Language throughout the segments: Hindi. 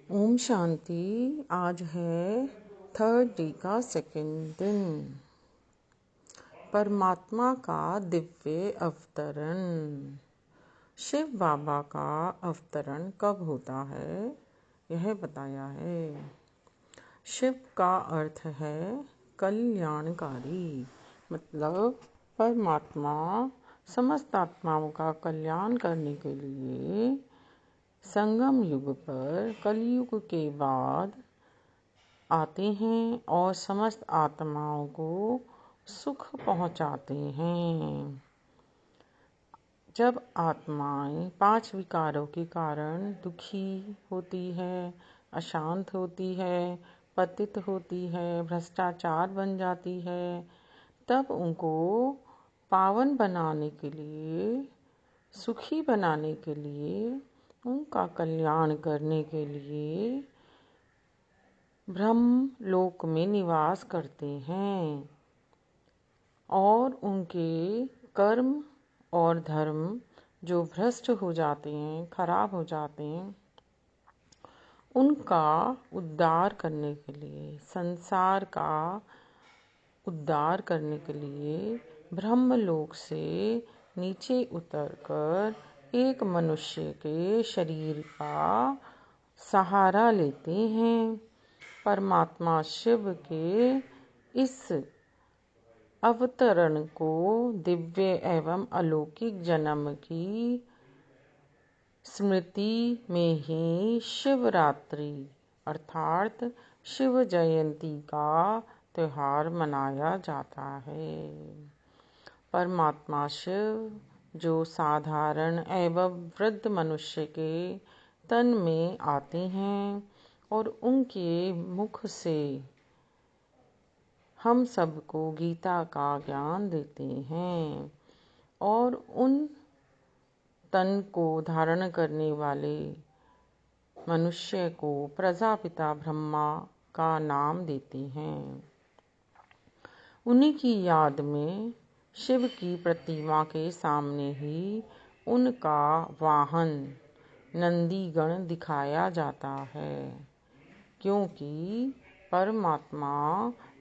ओम शांति। आज है थर्ड डे का सेकंड दिन। परमात्मा का दिव्य अवतरण। शिव बाबा का अवतरण कब होता है यह बताया है। शिव का अर्थ है कल्याणकारी, मतलब परमात्मा समस्त आत्माओं का कल्याण करने के लिए संगम युग पर कलयुग के बाद आते हैं और समस्त आत्माओं को सुख पहुंचाते हैं। जब आत्माएं 5 विकारों के कारण दुखी होती है, अशांत होती है, पतित होती है, भ्रष्टाचार बन जाती है, तब उनको पावन बनाने के लिए, सुखी बनाने के लिए, उनका कल्याण करने के लिए ब्रह्म लोक में निवास करते हैं और उनके कर्म और धर्म जो भ्रष्ट हो जाते हैं, खराब हो जाते हैं, उनका उद्धार करने के लिए, संसार का उद्धार करने के लिए ब्रह्मलोक से नीचे उतरकर एक मनुष्य के शरीर का सहारा लेते हैं। परमात्मा शिव के इस अवतरण को दिव्य एवं अलौकिक जन्म की स्मृति में ही शिवरात्रि अर्थात शिव जयंती का त्योहार मनाया जाता है। परमात्मा शिव जो साधारण एवं वृद्ध मनुष्य के तन में आते हैं और उनके मुख से हम सबको गीता का ज्ञान देते हैं और उन तन को धारण करने वाले मनुष्य को प्रजापिता ब्रह्मा का नाम देते हैं। उन्हीं की याद में शिव की प्रतिमा के सामने ही उनका वाहन नंदीगण दिखाया जाता है, क्योंकि परमात्मा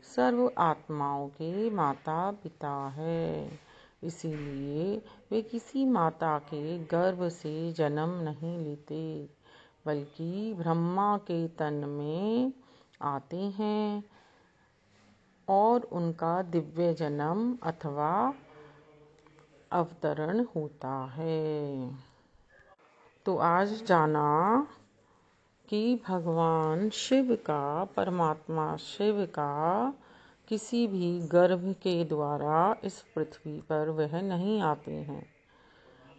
सर्व आत्माओं के माता पिता है। इसीलिए वे किसी माता के गर्भ से जन्म नहीं लेते, बल्कि ब्रह्मा के तन में आते हैं और उनका दिव्य जन्म अथवा अवतरण होता है। तो आज जाना कि भगवान शिव का, परमात्मा शिव का किसी भी गर्भ के द्वारा इस पृथ्वी पर वह नहीं आते हैं,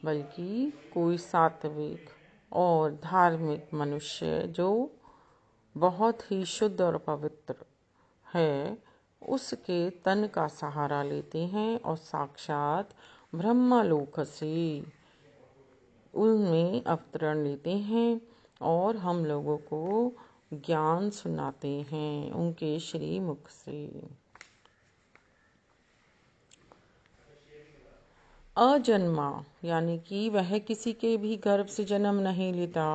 बल्कि कोई सात्विक और धार्मिक मनुष्य जो बहुत ही शुद्ध और पवित्र है, उसके तन का सहारा लेते हैं और साक्षात ब्रह्मलोक से उनमें अवतरण लेते हैं और हम लोगों को ज्ञान सुनाते हैं उनके श्री मुख से। अजन्मा यानी कि वह किसी के भी गर्भ से जन्म नहीं लेता,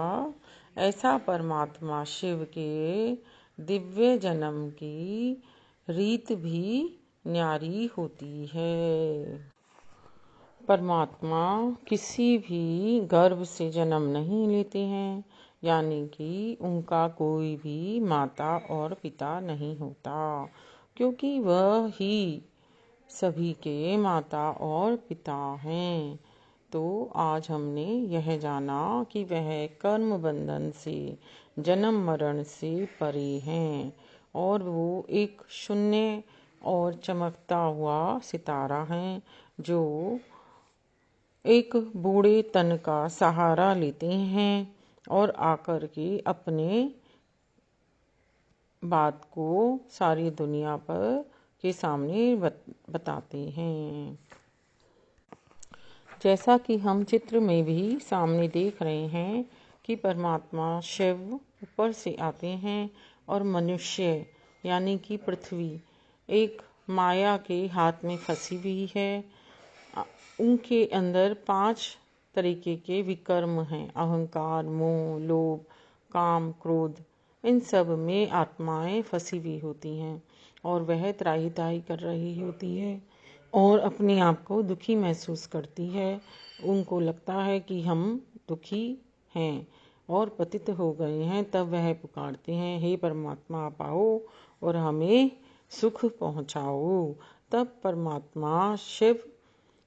ऐसा परमात्मा शिव के दिव्य जन्म की रीत भी न्यारी होती है। परमात्मा किसी भी गर्भ से जन्म नहीं लेते हैं, यानी कि उनका कोई भी माता और पिता नहीं होता, क्योंकि वह ही सभी के माता और पिता हैं। तो आज हमने यह जाना कि वह कर्म बंधन से, जन्म मरण से परे हैं और वो एक शून्य और चमकता हुआ सितारा है जो एक बूढ़े तन का सहारा लेते हैं और आकर के अपने बात को सारी दुनिया पर के सामने बताते हैं। जैसा कि हम चित्र में भी सामने देख रहे हैं कि परमात्मा शिव ऊपर से आते हैं और मनुष्य यानी कि पृथ्वी एक माया के हाथ में फंसी हुई है। उनके अंदर 5 तरीके के विकर्म हैं: अहंकार, मोह, लोभ, काम, क्रोध, इन सब में आत्माएं फंसी हुई होती हैं और वह त्राही त्राही कर रही होती है और अपने आप को दुखी महसूस करती है। उनको लगता है कि हम दुखी हैं और पतित हो गए हैं। तब वह पुकारते हैं, हे परमात्मा आप आओ और हमें सुख पहुँचाओ। तब परमात्मा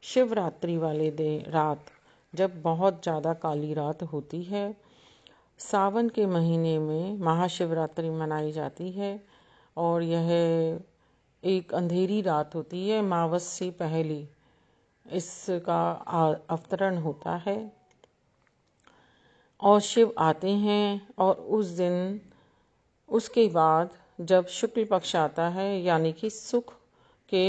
शिवरात्रि वाले रात, जब बहुत ज़्यादा काली रात होती है, सावन के महीने में महाशिवरात्रि मनाई जाती है और यह एक अंधेरी रात होती है, अमावस से पहले इसका अवतरण होता है और शिव आते हैं। और उस दिन, उसके बाद जब शुक्ल पक्ष आता है, यानी कि सुख के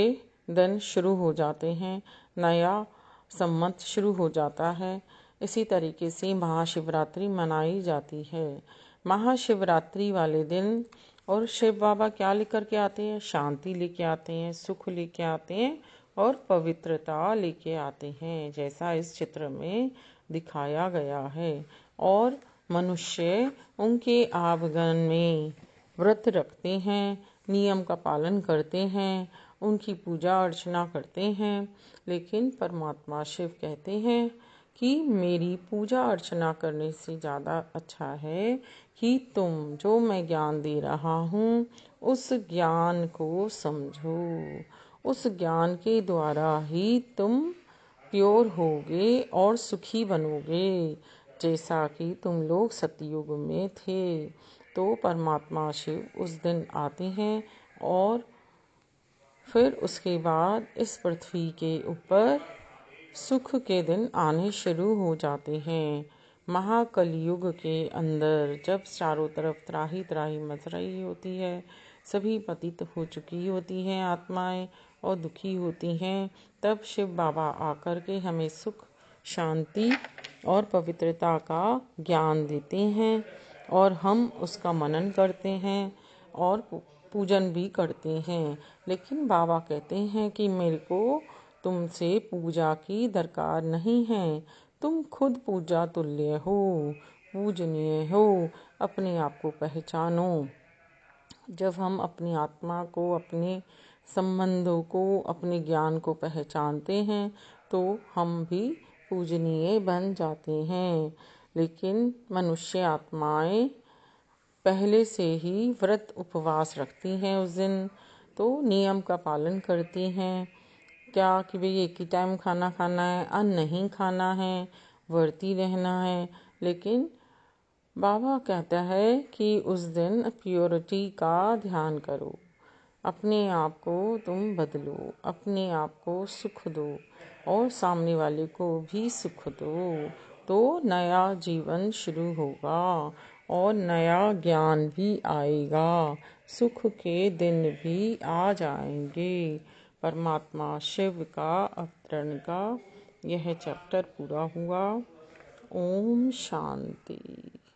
दिन शुरू हो जाते हैं, नया संवत शुरू हो जाता है। इसी तरीके से महाशिवरात्रि मनाई जाती है। महाशिवरात्रि वाले दिन और शिव बाबा क्या लेकर के आते हैं? शांति लेके आते हैं, सुख लेके आते हैं और पवित्रता लेके आते हैं, जैसा इस चित्र में दिखाया गया है। और मनुष्य उनके आगमन में व्रत रखते हैं, नियम का पालन करते हैं, उनकी पूजा अर्चना करते हैं। लेकिन परमात्मा शिव कहते हैं कि मेरी पूजा अर्चना करने से ज़्यादा अच्छा है कि तुम जो मैं ज्ञान दे रहा हूँ उस ज्ञान को समझो। उस ज्ञान के द्वारा ही तुम प्योर होगे और सुखी बनोगे, जैसा कि तुम लोग सतयुग में थे। तो परमात्मा शिव उस दिन आते हैं और फिर उसके बाद इस पृथ्वी के ऊपर सुख के दिन आने शुरू हो जाते हैं। महाकलयुग के अंदर जब चारों तरफ त्राही त्राही मच रही होती है, सभी पतित हो चुकी होती हैं आत्माएं और दुखी होती हैं, तब शिव बाबा आकर के हमें सुख, शांति और पवित्रता का ज्ञान देते हैं और हम उसका मनन करते हैं और पूजन भी करते हैं। लेकिन बाबा कहते हैं कि मेरे को तुमसे पूजा की दरकार नहीं है, तुम खुद पूजा तुल्य हो, पूजनीय हो, अपने आप को पहचानो। जब हम अपनी आत्मा को, अपने संबंधों को, अपने ज्ञान को पहचानते हैं तो हम भी पूजनीय बन जाते हैं। लेकिन मनुष्य आत्माएं पहले से ही व्रत उपवास रखती हैं उस दिन, तो नियम का पालन करती हैं। क्या कि भाई एक ही टाइम खाना खाना है, अन्न नहीं खाना है, वर्ती रहना है। लेकिन बाबा कहता है कि उस दिन प्योरिटी का ध्यान करो, अपने आप को तुम बदलो, अपने आप को सुख दो और सामने वाले को भी सुख दो, तो नया जीवन शुरू होगा और नया ज्ञान भी आएगा, सुख के दिन भी आ जाएंगे। परमात्मा शिव का अवतरण का यह चैप्टर पूरा हुआ। ओम शांति।